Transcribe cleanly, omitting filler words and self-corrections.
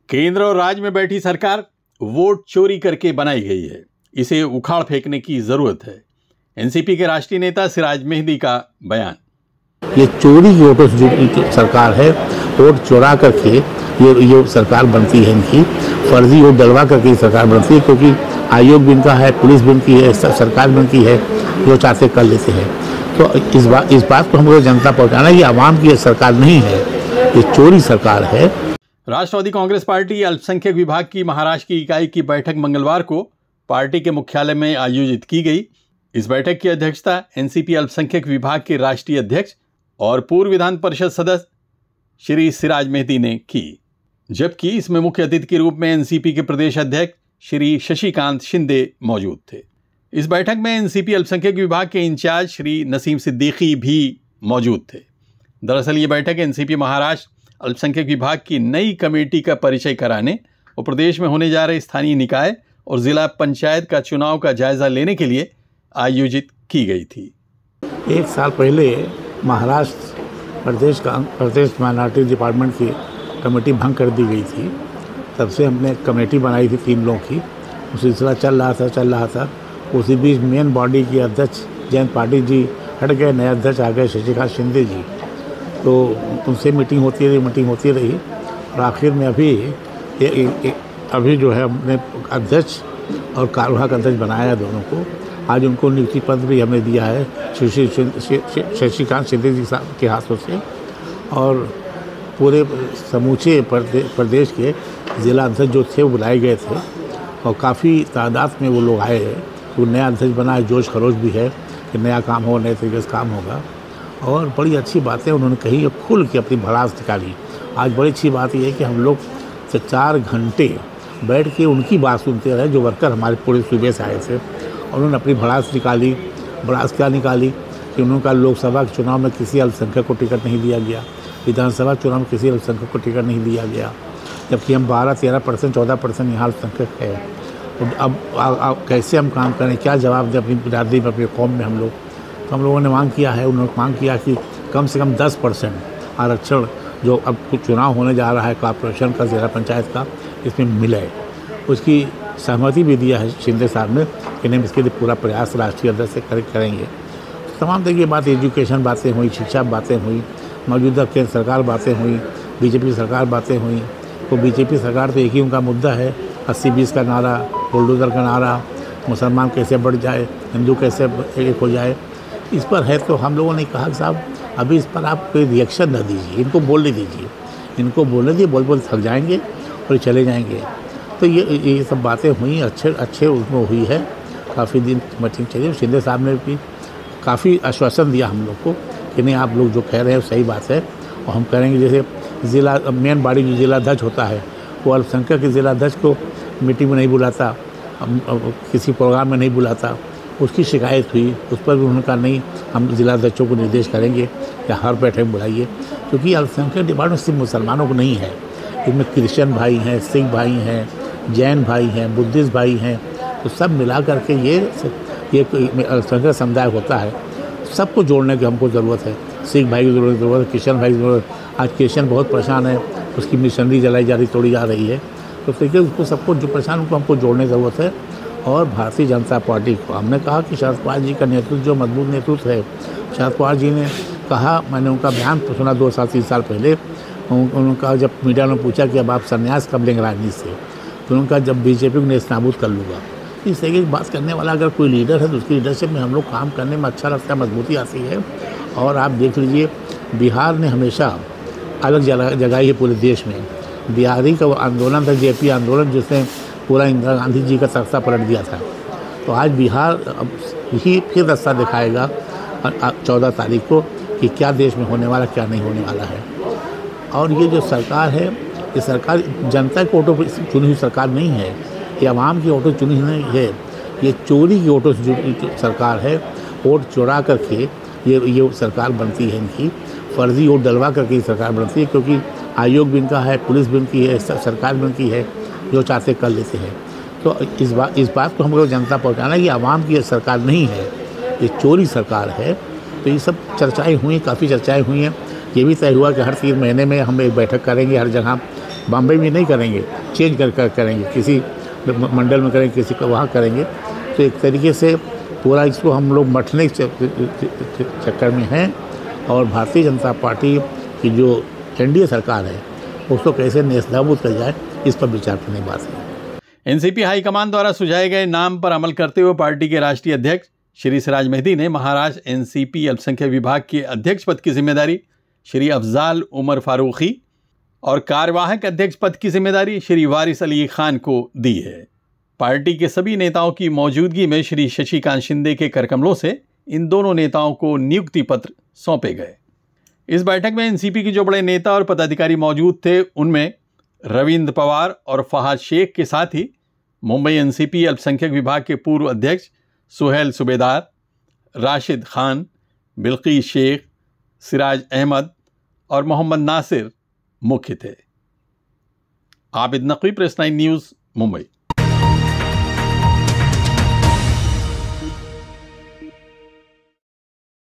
केंद्र और राज्य में बैठी सरकार वोट चोरी करके बनाई गई है, इसे उखाड़ फेंकने की जरूरत है। एनसीपी के राष्ट्रीय नेता सिराज मेहदी का बयान। ये चोरी की वोटों से जो सरकार है, वोट चोरा करके ये सरकार बनती है, इनकी फर्जी वोट डलवा करके सरकार बनती है, क्योंकि आयोग भी इनका है, पुलिस भी इनकी है, सरकार भी इनकी है, जो चाहते कर लेते हैं। तो इस बात को हमको जनता पहुंचाना है कि आवाम की ये सरकार नहीं है, ये चोरी सरकार है। राष्ट्रवादी कांग्रेस पार्टी अल्पसंख्यक विभाग की महाराष्ट्र की इकाई की बैठक मंगलवार को पार्टी के मुख्यालय में आयोजित की गई। इस बैठक की अध्यक्षता एनसीपी अल्पसंख्यक विभाग के राष्ट्रीय अध्यक्ष और पूर्व विधान परिषद सदस्य श्री सिराज मेहदी ने की, जबकि इसमें मुख्य अतिथि के रूप में एनसीपी के प्रदेश अध्यक्ष श्री शशिकांत शिंदे मौजूद थे। इस बैठक में एनसीपी अल्पसंख्यक विभाग के इंचार्ज श्री नसीम सिद्दीकी भी मौजूद थे। दरअसल ये बैठक एनसीपी महाराष्ट्र अल्पसंख्यक विभाग की नई कमेटी का परिचय कराने और प्रदेश में होने जा रहे स्थानीय निकाय और जिला पंचायत का चुनाव का जायजा लेने के लिए आयोजित की गई थी। एक साल पहले महाराष्ट्र प्रदेश माइनॉरिटी डिपार्टमेंट की कमेटी भंग कर दी गई थी। तब से हमने कमेटी बनाई थी 3 लोगों की, वो सिलसिला चल रहा था। उसी बीच मेन बॉडी के अध्यक्ष जयंत पाटिल जी हट गए, नए अध्यक्ष आ गए शशिकांत शिंदे जी। तो उनसे मीटिंग होती रही और आखिर में अभी जो है हमने अध्यक्ष और कार्यवाहक अध्यक्ष बनाया दोनों को। आज उनको नियुक्ति पत्र भी हमने दिया है शशिकांत शिंदे जी के हाथों से, और पूरे समूचे प्रदेश के जिला अध्यक्ष जो थे वो बुलाए गए थे और काफ़ी तादाद में वो लोग आए हैं। वो नया अध्यक्ष बना है, जोश खरोश भी है कि नया काम हो, नए तरीके से काम होगा, और बड़ी अच्छी बातें उन्होंने कही, खुल के अपनी भड़ास निकाली। आज बड़ी अच्छी बात यह है कि हम लोग 4 घंटे बैठ के उनकी बात सुनते रहे, जो वर्कर हमारे पूरे सूबे से आए थे, और उन्होंने अपनी भड़ास निकाली। भड़ास क्या निकाली कि उन्होंने कहा लोकसभा के चुनाव में किसी अल्पसंख्यक को टिकट नहीं दिया गया, विधानसभा चुनाव में किसी अल्पसंख्यक को टिकट नहीं दिया गया, जबकि हम 12-13%, 14% यहाँ अल्पसंख्यक है। तो अब कैसे हम काम करें, क्या जवाब दें अपनी बिरादरी में, अपनी कौम में हम लोग। तो हम लोगों ने मांग किया है, उन्होंने मांग किया कि कम से कम 10% आरक्षण जो अब चुनाव होने जा रहा है कॉर्पोरेशन का, जिला पंचायत का, इसमें मिले। उसकी सहमति भी दिया है शिंदे साहब ने कि नहीं, इसके लिए पूरा प्रयास राष्ट्रीय अध्यक्ष से करेंगे। तमाम देखिए बात, एजुकेशन बातें हुई, शिक्षा बातें हुई, मौजूदा केंद्र सरकार बातें हुई, बीजेपी सरकार बातें हुई। तो बीजेपी सरकार तो एक ही उनका मुद्दा है, 80-20 का नारा, बुलडोजर का नारा, मुसलमान कैसे बढ़ जाए, हिंदू कैसे एक हो जाए, इस पर है। तो हम लोगों ने कहा कि साहब अभी इस पर आप कोई रिएक्शन न दीजिए, इनको बोलने दीजिए, इनको बोलने दीजिए, बोल थक जाएंगे और चले जाएंगे। तो ये सब बातें हुई, अच्छे उसमें हुई है। काफ़ी दिन मीटिंग चली। शिंदे साहब ने भी काफ़ी आश्वासन दिया हम लोग को कि नहीं, आप लोग जो कह रहे हैं सही बात है और हम करेंगे। जैसे जिला मेन बॉडी जो जिला अध्यक्ष होता है, वो अल्पसंख्यक के जिला अध्यक्ष को मीटिंग में नहीं बुलाता, किसी प्रोग्राम में नहीं बुलाता, उसकी शिकायत हुई। उस पर भी उन्होंने कहा नहीं, हम जिला अध्यक्षों को निर्देश करेंगे कि हर बैठक बुलाइए, क्योंकि अल्पसंख्यक डिपार्टमेंट सिर्फ मुसलमानों को नहीं है, इसमें क्रिश्चियन भाई हैं, सिख भाई हैं, जैन भाई हैं, बुद्धिस्ट भाई हैं। तो सब मिला करके ये अल्पसंख्यक समुदाय होता है, सबको जोड़ने की हमको ज़रूरत है। सिख भाई की ज़रूरत है, क्रिश्चियन भाई की ज़रूरत है। आज क्रिश्चियन बहुत परेशान है, उसकी मिशनरी जलाई जा रही, तोड़ी जा रही है। तो देखिए उसको सबको जो परेशान, उनको हमको जोड़ने की ज़रूरत है। और भारतीय जनता पार्टी को हमने कहा कि शरद पवार जी का नेतृत्व जो मजबूत नेतृत्व है, शरद पवार जी ने कहा, मैंने उनका बयान सुना 2-3 साल पहले, उन्होंने कहा, जब मीडिया ने पूछा कि अब आप संन्यास कब लेंगे राजनीति से, तो उन्होंने कहा जब बीजेपी को नेस्तनाबूद कर लूँगा। इस तरीके की बात करने वाला अगर कोई लीडर है तो उसकी लीडरशिप में हम लोग काम करने में अच्छा लगता है, मजबूती आती है। और आप देख लीजिए, बिहार ने हमेशा अलग जगाई है पूरे देश में। बिहारी का वो आंदोलन था, जेपी आंदोलन, जिसने पूरा इंदिरा गांधी जी का तख्ता पलट दिया था। तो आज बिहार अब ही फिर रास्ता दिखाएगा 14 तारीख को कि क्या देश में होने वाला, क्या नहीं होने वाला है। और ये जो सरकार है, ये सरकार जनता के वोटों पर चुनी हुई सरकार नहीं है, ये आवाम की वोटों चुनी हुई है, ये चोरी की वोटों से सरकार है। वोट चुरा करके ये सरकार बनती है, इनकी फर्जी वोट डलवा करके सरकार बनती है, क्योंकि आयोग भी इनका है, पुलिस भी इनकी है, सरकार भी इनकी है, जो चाहते कर लेते हैं। तो इस बात को हमको जनता पहुंचाना है कि आवाम की सरकार नहीं है, ये चोरी सरकार है। तो ये सब चर्चाएं हुई, काफ़ी चर्चाएं हुई हैं। ये भी तय हुआ कि हर 3 महीने में हम एक बैठक करेंगे हर जगह, बॉम्बे में नहीं करेंगे, चेंज कर करेंगे, किसी मंडल में करेंगे, किसी का वहाँ करेंगे। तो एक तरीके से पूरा इसको हम लोग मटने के चक्कर में हैं। और भारतीय जनता पार्टी की जो एनडीए सरकार है उसको कैसे नेस्तनाबूद कर जाए, इस पर विचार करने की बात है। एनसीपी हाईकमान द्वारा सुझाए गए नाम पर अमल करते हुए पार्टी के राष्ट्रीय अध्यक्ष श्री सिराज मेहदी ने महाराष्ट्र एनसीपी अल्पसंख्यक विभाग के अध्यक्ष पद की जिम्मेदारी श्री अफजाल उमर फारूकी और कार्यवाहक अध्यक्ष पद की जिम्मेदारी श्री वारिस अली खान को दी है। पार्टी के सभी नेताओं की मौजूदगी में श्री शशिकांत शिंदे के करकमलों से इन दोनों नेताओं को नियुक्ति पत्र सौंपे गए। इस बैठक में एनसीपी के जो बड़े नेता और पदाधिकारी मौजूद थे उनमें रविंद्र पवार और फहाद शेख के साथ ही मुंबई एनसीपी अल्पसंख्यक विभाग के पूर्व अध्यक्ष सुहेल सुबेदार, राशिद खान, बिल्कीस शेख, सिराज अहमद और मोहम्मद नासिर मुख्य थे। Abid Naqvi, press 9 news, Mumbai.